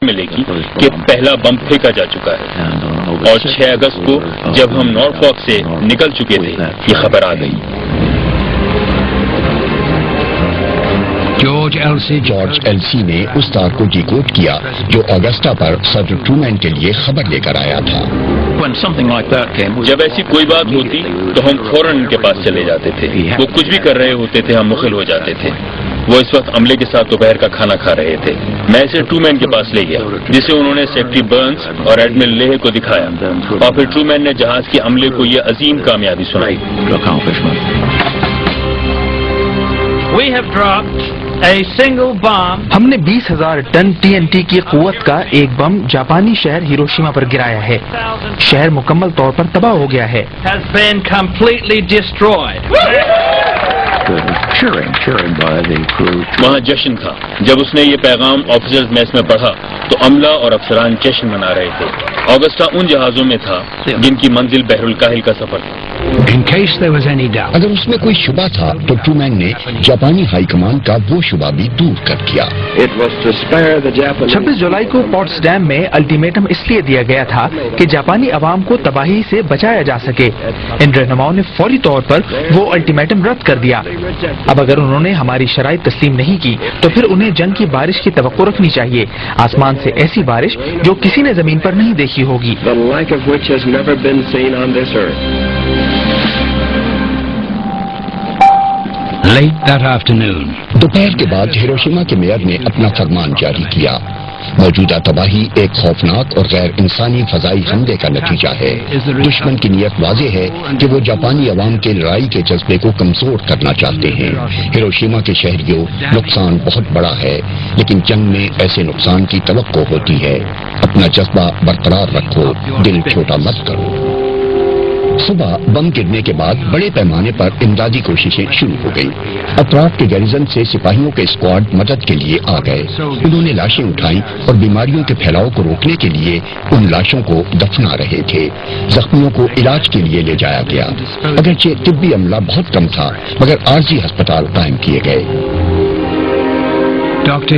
ملے گی کہ پہلا بم پھینکا جا چکا ہے، اور 6 اگست کو جب ہم نارفاک سے نکل چکے تھے یہ خبر آ گئی۔ جارج ایلسی نے اس تار کو ڈیکوڈ کیا جو اگسٹا پر صدر ٹرومین کے لیے خبر لے کر آیا تھا۔ جب ایسی کوئی بات ہوتی تو ہم فوراً ان کے پاس چلے جاتے تھے، وہ کچھ بھی کر رہے ہوتے تھے ہم مخل ہو جاتے تھے۔ وہ اس وقت عملے کے ساتھ دوپہر کا کھانا کھا رہے تھے۔ میں اسے ٹرومین کے پاس لے گیا جسے انہوں نے سیکٹری برنز اور ایڈمرل لیہ کو دکھایا، اور پھر ٹرومین نے جہاز کے عملے کو یہ عظیم کامیابی سنائی۔ ہم نے 20,000 ٹن TNT کی قوت کا ایک بم جاپانی شہر ہیروشیما پر گرایا ہے۔ شہر مکمل طور پر تباہ ہو گیا ہے۔ وہاں جشن تھا۔ جب اس نے یہ پیغام آفیسرز میس میں پڑھا تو عملہ اور افسران جشن منا رہے تھے۔ آگسٹا ان جہازوں میں تھا جن کی منزل بحر الکاہل کا سفر تھا۔ اگر اس میں کوئی شبہ تھا تو ٹرومین نے جاپانی ہائی کمان کا وہ شبہ بھی دور کر دیا۔ 26 جولائی کو پورٹس ڈیم میں الٹیمیٹم اس لیے دیا گیا تھا کہ جاپانی عوام کو تباہی سے بچایا جا سکے۔ ان رہنماؤں نے فوری طور پر وہ الٹیمیٹم رد کر دیا۔ اب اگر انہوں نے ہماری شرائط تسلیم نہیں کی تو پھر انہیں جنگ کی بارش کی توقع رکھنی چاہیے، آسمان سے ایسی بارش جو کسی نے زمین پر نہیں دیکھی ہوگی۔ دوپہر کے بعد ہیروشیما کے میئر نے اپنا فرمان جاری کیا۔ موجودہ تباہی ایک خوفناک اور غیر انسانی فضائی حملے کا نتیجہ ہے۔ دشمن کی نیت واضح ہے کہ وہ جاپانی عوام کے لڑائی کے جذبے کو کمزور کرنا چاہتے ہیں۔ ہیروشیما کے شہریوں، نقصان بہت بڑا ہے، لیکن جنگ میں ایسے نقصان کی توقع ہوتی ہے۔ اپنا جذبہ برقرار رکھو، دل چھوٹا مت کرو۔ صبح بم گرنے کے بعد بڑے پیمانے پر امدادی کوششیں شروع ہو گئی۔ اطراف کے گیریزن سے سپاہیوں کے اسکواڈ مدد کے لیے آ گئے۔ انہوں نے لاشیں اٹھائیں اور بیماریوں کے پھیلاؤ کو روکنے کے لیے ان لاشوں کو دفنا رہے تھے۔ زخمیوں کو علاج کے لیے لے جایا گیا۔ اگرچہ طبی عملہ بہت کم تھا مگر عارضی ہسپتال قائم کیے گئے۔ ڈاکٹر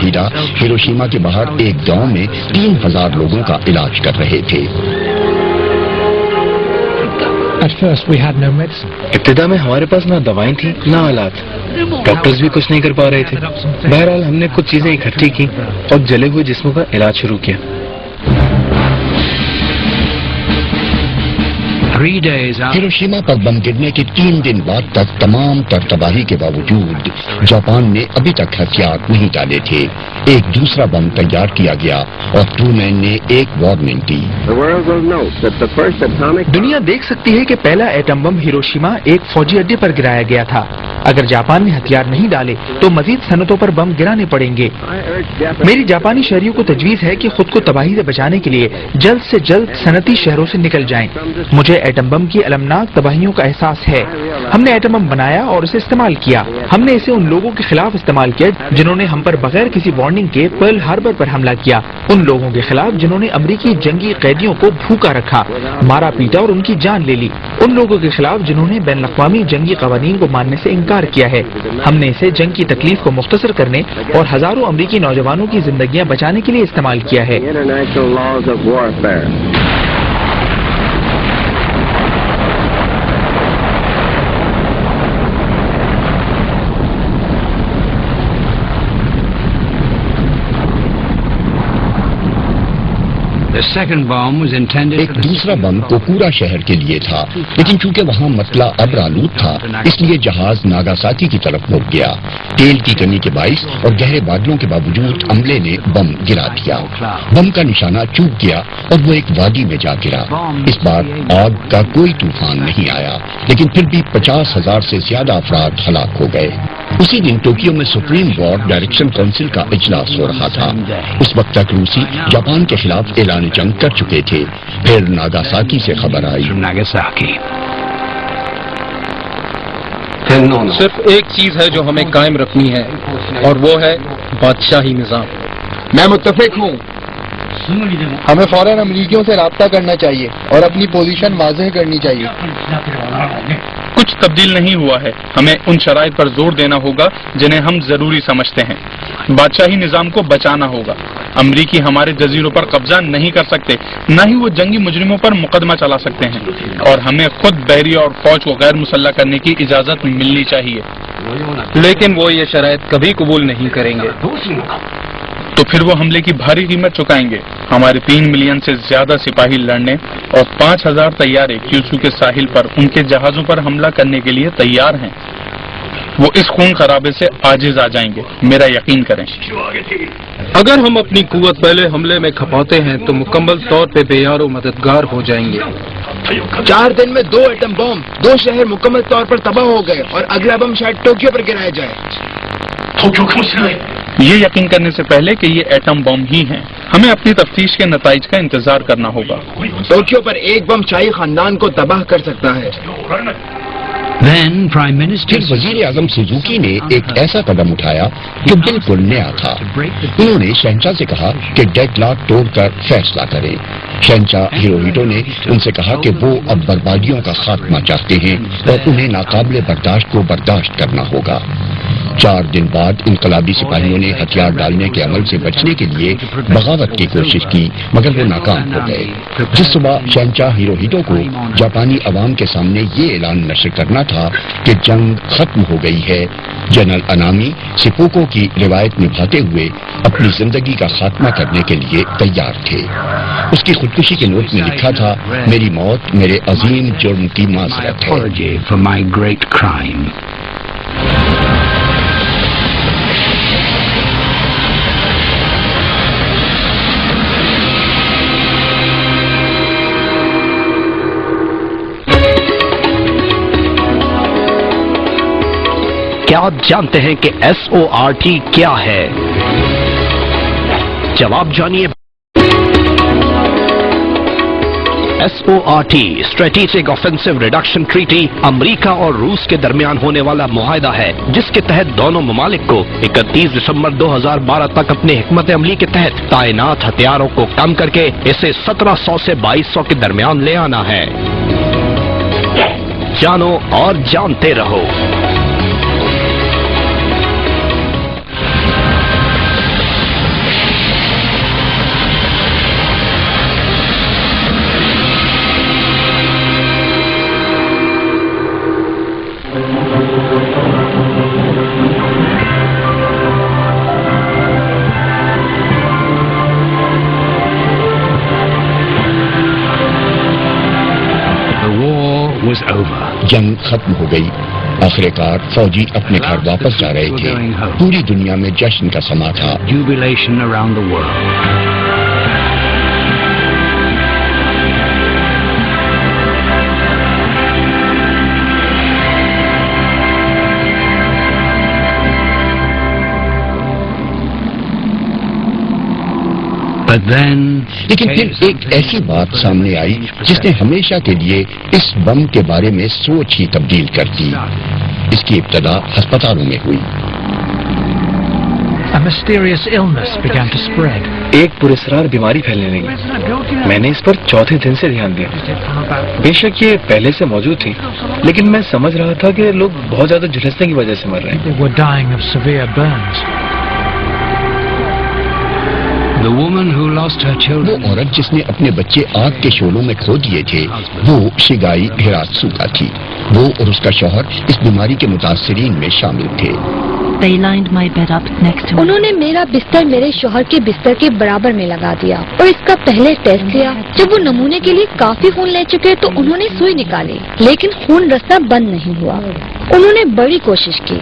ہیڈا ہیروشیما کے باہر ایک گاؤں میں 3,000 لوگوں کا علاج کر رہے تھے۔ ابتدا میں ہمارے پاس نہ دوائیں تھیں نہ آلات، ڈاکٹرز بھی کچھ نہیں کر پا رہے تھے۔ بہرحال ہم نے کچھ چیزیں اکٹھی کی اور جلے ہوئے جسموں کا علاج شروع کیا۔ ہیروشیما پر بم گرنے کے 3 دن بعد تک تمام تر تباہی کے باوجود جاپان نے ابھی تک ہتھیار نہیں ڈالے تھے۔ ایک دوسرا بم تیار کیا گیا اور ٹرومین نے ایک وارننگ دی۔ دنیا دیکھ سکتی ہے کہ پہلا ایٹم بم ہیروشیما ایک فوجی اڈے پر گرایا گیا تھا۔ اگر جاپان نے ہتھیار نہیں ڈالے تو مزید صنعتوں پر بم گرانے پڑیں گے۔ میری جاپانی شہریوں کو تجویز ہے کہ خود کو تباہی سے بچانے کے لیے جلد سے جلد صنعتی شہروں سے نکل جائیں۔ مجھے ایٹم بم کی المناک تباہیوں کا احساس ہے۔ ہم نے ایٹم بم بنایا اور اسے استعمال کیا۔ ہم نے اسے ان لوگوں کے خلاف استعمال کیا جنہوں نے ہم پر بغیر کسی وارننگ کے پرل ہاربر پر حملہ کیا، ان لوگوں کے خلاف جنہوں نے امریکی جنگی قیدیوں کو بھوکا رکھا، مارا پیٹا اور ان کی جان لے لی، ان لوگوں کے خلاف جنہوں نے بین الاقوامی جنگی قوانین کو ماننے سے انکار کیا ہے۔ ہم نے اسے جنگ کی تکلیف کو مختصر کرنے اور ہزاروں امریکی نوجوانوں کی زندگیاں بچانے کے لیے استعمال کیا ہے۔ ایک دوسرا بم کوکورا شہر کے لیے تھا، لیکن چونکہ وہاں مسئلہ ابر آلود تھا اس لیے جہاز ناگاساکی کی طرف مڑ گیا۔ تیل کی کمی کے باعث اور گہرے بادلوں کے باوجود عملے نے بم گرا دیا۔ بم کا نشانہ چوک گیا اور وہ ایک وادی میں جا گرا۔ اس بار آگ کا کوئی طوفان نہیں آیا، لیکن پھر بھی 50,000 سے زیادہ افراد ہلاک ہو گئے۔ اسی دن ٹوکیو میں سپریم وار ڈائریکشن کونسل کا اجلاس ہو رہا تھا۔ اس وقت تک روسی جاپان کے خلاف اعلان جنگ کر چکے تھے۔ پھر ناگاساکی سے خبر آئی۔ صرف ایک چیز ہے جو ہمیں قائم رکھنی ہے اور وہ ہے بادشاہی نظام۔ میں متفق ہوں۔ ہمیں فوراً امریکیوں سے رابطہ کرنا چاہیے اور اپنی پوزیشن واضح کرنی چاہیے۔ کچھ تبدیل نہیں ہوا ہے. ہمیں ان شرائط پر زور دینا ہوگا جنہیں ہم ضروری سمجھتے ہیں. بادشاہی نظام کو بچانا ہوگا. امریکی ہمارے جزیروں پر قبضہ نہیں کر سکتے, نہ ہی وہ جنگی مجرموں پر مقدمہ چلا سکتے ہیں, اور ہمیں خود بحریہ اور فوج کو غیر مسلح کرنے کی اجازت ملنی چاہیے. لیکن وہ یہ شرائط کبھی قبول نہیں کریں گے. تو پھر وہ حملے کی بھاری قیمت چکائیں گے. ہمارے 3 ملین سے زیادہ سپاہی لڑنے اور 5000 طیارے کیوسو کے ساحل پر ان کے جہازوں پر حملہ کرنے کے لیے تیار ہیں. وہ اس خون خرابے سے عاجز آ جائیں گے, میرا یقین کریں. اگر ہم اپنی قوت پہلے حملے میں کھپاتے ہیں تو مکمل طور پہ بے یار و مددگار ہو جائیں گے. 4 دن میں 2 ایٹم بم, 2 شہر مکمل طور پر تباہ ہو گئے, اور اگلا بم شاید ٹوکیو پر گرایا جائے. یہ یقین کرنے سے پہلے کہ یہ ایٹم بم ہی ہیں, ہمیں اپنی تفتیش کے نتائج کا انتظار کرنا ہوگا. ٹوکیو پر ایک بم شاہی خاندان کو تباہ کر سکتا ہے. پھر وزیر اعظم سوزوکی نے ایک ایسا قدم اٹھایا جو بالکل نیا تھا. انہوں نے شہنشاہ سے کہا کہ ڈیڈ لاک توڑ کر فیصلہ کریں. شہنشاہ ہیروہیٹو نے ان سے کہا کہ وہ اب بربادیوں کا خاتمہ چاہتے ہیں اور انہیں ناقابل برداشت کو برداشت کرنا ہوگا. 4 دن بعد انقلابی سپاہیوں نے ہتھیار ڈالنے کے عمل سے بچنے کے لیے بغاوت کی کوشش کی, مگر وہ ناکام ہو گئے. جس صبح شہنشاہ ہیروہیٹو کو جاپانی عوام کے سامنے یہ اعلان نشر کرنا تھا کہ جنگ ختم ہو گئی ہے, جنرل انامی سپوکو کی روایت نبھاتے ہوئے اپنی زندگی کا خاتمہ کرنے کے لیے تیار تھے. اس کی خودکشی کے نوٹ میں لکھا تھا, میری موت میرے عظیم جرم کی معذرت ہے. کیا آپ جانتے ہیں کہ SORT کیا ہے؟ جواب جانیے. SORT strategic offensive reduction treaty امریکہ اور روس کے درمیان ہونے والا معاہدہ ہے, جس کے تحت دونوں ممالک کو 31 دسمبر 2012 تک اپنے حکمت عملی کے تحت تعینات ہتھیاروں کو کم کر کے اسے 1700 سے 2200 کے درمیان لے آنا ہے. جانو اور جانتے رہو. جنگ ختم ہو گئی. آخر کار فوجی اپنے گھر واپس جا رہے تھے. پوری دنیا میں جشن کا سما تھا. لیکن پھر ایک ایسی بات سامنے آئی جس نے ہمیشہ کے لیے اس بم کے بارے میں سوچ ہی تبدیل کر دی. اس کی ابتدا ہسپتالوں میں ہوئی. ایک پراسرار بیماری پھیلنے لگی. میں نے اس پر چوتھے دن سے دھیان دیا. بے شک یہ پہلے سے موجود تھی, لیکن میں سمجھ رہا تھا کہ لوگ بہت زیادہ جھلسنے کی وجہ سے مر رہے ہیں. وہ عورت جس نے اپنے بچے آگ کے شعلوں میں کھو دیے تھے, وہ شگائی ہیراتسو کا تھی. وہ اور اس کا شوہر اس بیماری کے متاثرین میں شامل تھے. انہوں نے میرا بستر میرے شوہر کے بستر کے برابر میں لگا دیا اور اس کا پہلے ٹیسٹ لیا. جب وہ نمونے کے لیے کافی خون لے چکے تو انہوں نے سوئی نکالی, لیکن خون رسنا بند نہیں ہوا. انہوں نے بڑی کوشش کی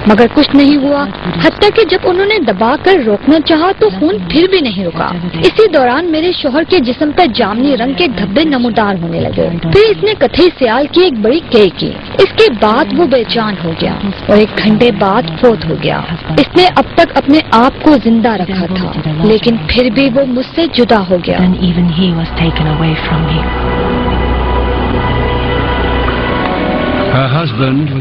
مگر کچھ نہیں ہوا, حتیٰ کہ جب انہوں نے دبا کر روکنا چاہا تو خون پھر بھی نہیں رکا. اسی دوران میرے شوہر کے جسم پر جامنی رنگ کے دھبے نمودار ہونے لگے. پھر اس نے کتھئی سیال کی ایک بڑی کئی کی. اس کے بعد وہ بے جان ہو گیا اور 1 گھنٹے بعد فوت ہو گیا. اس نے اب تک اپنے آپ کو زندہ رکھا تھا, لیکن پھر بھی وہ مجھ سے جدا ہو گیا.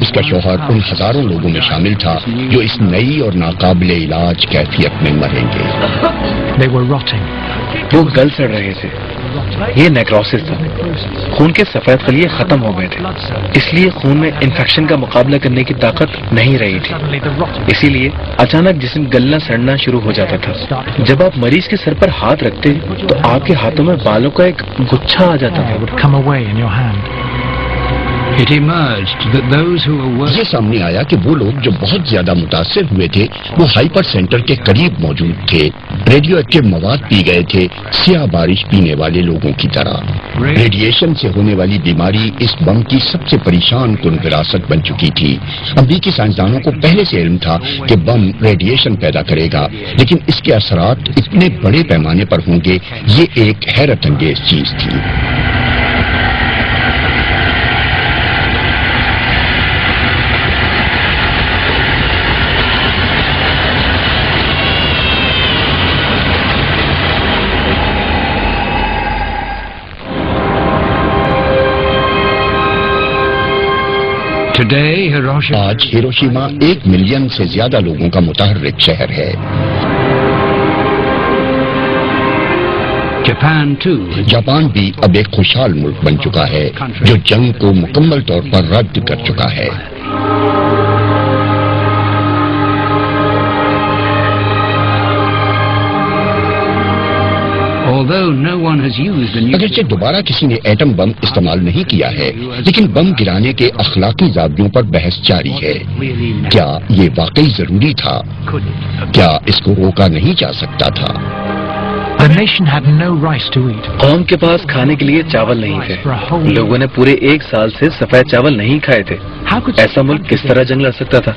اس کا شوہر ان ہزاروں لوگوں میں شامل تھا جو اس نئی اور ناقابل علاج کیفیت میں مریں گے. وہ گل سڑ رہے تھے. یہ نیکروسس تھا. خون کے سفید خلیے ختم ہو گئے تھے, اس لیے خون میں انفیکشن کا مقابلہ کرنے کی طاقت نہیں رہی تھی. اسی لیے اچانک جسم گلنا سڑنا شروع ہو جاتا تھا. جب آپ مریض کے سر پر ہاتھ رکھتے تو آپ کے ہاتھوں میں بالوں کا ایک گچھا آ جاتا تھا. یہ سامنے آیا کہ وہ لوگ جو بہت زیادہ متاثر ہوئے تھے وہ ہائپر سینٹر کے قریب موجود تھے. ریڈیو ایکٹیو مواد پی گئے تھے, سیاہ بارش پینے والے لوگوں کی طرح. ریڈیشن سے ہونے والی بیماری اس بم کی سب سے پریشان کن وراثت بن چکی تھی. امریکی سائنسدانوں کو پہلے سے علم تھا کہ بم ریڈیشن پیدا کرے گا, لیکن اس کے اثرات اتنے بڑے پیمانے پر ہوں گے, یہ ایک حیرت انگیز چیز تھی. آج ہیروشیما 1 ملین سے زیادہ لوگوں کا متحرک شہر ہے. جاپان بھی اب ایک خوشحال ملک بن چکا ہے جو جنگ کو مکمل طور پر رد کر چکا ہے. اگرچہ دوبارہ کسی نے ایٹم بم استعمال نہیں کیا ہے, لیکن بم گرانے کے اخلاقی زاویوں پر بحث جاری ہے. کیا یہ واقعی ضروری تھا؟ کیا اس کو روکا نہیں جا سکتا تھا؟ قوم کے پاس کھانے کے لیے چاول نہیں تھے. لوگوں نے پورے 1 سال سے سفید چاول نہیں کھائے تھے. ایسا ملک کس طرح جنگ لڑ سکتا تھا؟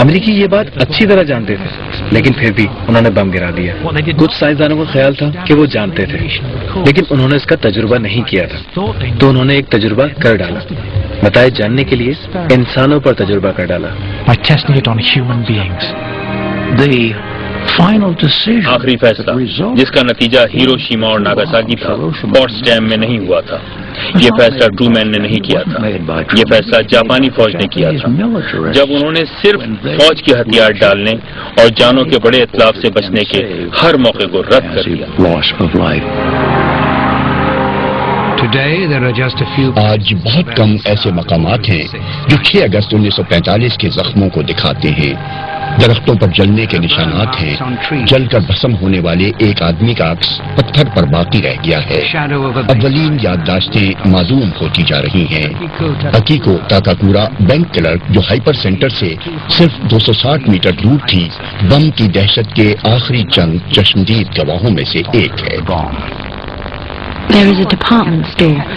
امریکی یہ بات اچھی طرح جانتے تھے, لیکن پھر بھی انہوں نے بم گرا دیا. کچھ سائنسدانوں کو خیال تھا کہ وہ جانتے تھے, لیکن انہوں نے اس کا تجربہ نہیں کیا تھا, تو انہوں نے ایک تجربہ کر ڈالا. بتائے جاننے کے لیے انسانوں پر تجربہ کر ڈالا. آخری فیصلہ جس کا نتیجہ ہیروشیما اور ناگاساکی تھا, پوٹسڈیم میں نہیں ہوا تھا. یہ فیصلہ ٹرومین نے نہیں کیا تھا, یہ فیصلہ جاپانی فوج نے کیا تھا, جب انہوں نے صرف فوج کے ہتھیار ڈالنے اور جانوں کے بڑے اتلاف سے بچنے کے ہر موقع کو رد کر دیا. آج بہت کم ایسے مقامات ہیں جو 6 اگست 1945 کے زخموں کو دکھاتے ہیں. درختوں پر جلنے کے نشانات ہیں. جل کر بھسم ہونے والے ایک آدمی کا عکس پتھر پر باقی رہ گیا ہے. اولین یادداشتیں معدوم ہوتی جا رہی ہیں. اکیکو تاکاکورا بینک کلرک جو ہائپر سینٹر سے صرف 260 میٹر دور تھی, بم کی دہشت کے آخری چند چشمدید گواہوں میں سے ایک ہے.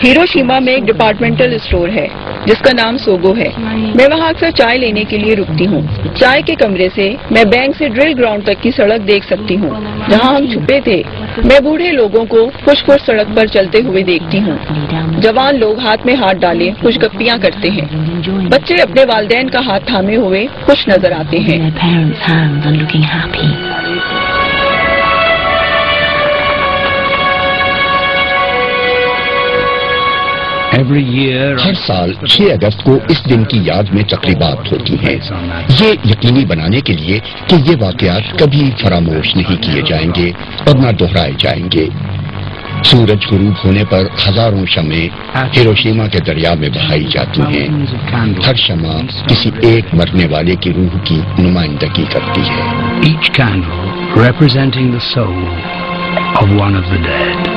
ہیروشیما میں ایک ڈپارٹمنٹل اسٹور ہے جس کا نام سوگو ہے. میں وہاں اکثر چائے لینے کے لیے رکتی ہوں. چائے کے کمرے سے میں بینک سے ڈرل گراؤنڈ تک کی سڑک دیکھ سکتی ہوں جہاں ہم چھپے تھے. میں بوڑھے لوگوں کو خوش خوش سڑک پر چلتے ہوئے دیکھتی ہوں. جوان لوگ ہاتھ میں ہاتھ ڈالے خوش گپیاں کرتے ہیں. بچے اپنے والدین کا ہاتھ تھامے ہوئے خوش نظر آتے ہیں. ہر سال 6 اگست کو اس دن کی یاد میں تقریبات ہوتی ہیں, یہ یقینی بنانے کے لیے کہ یہ واقعات کبھی فراموش نہیں کیے جائیں گے اور نہ دہرائے جائیں گے. سورج غروب ہونے پر ہزاروں شمعیں ہیروشیما کے دریا میں بہائی جاتی ہیں. ہر شمع کسی ایک مرنے والے کی روح کی نمائندگی کرتی ہے. Each candle representing the soul of one of the dead.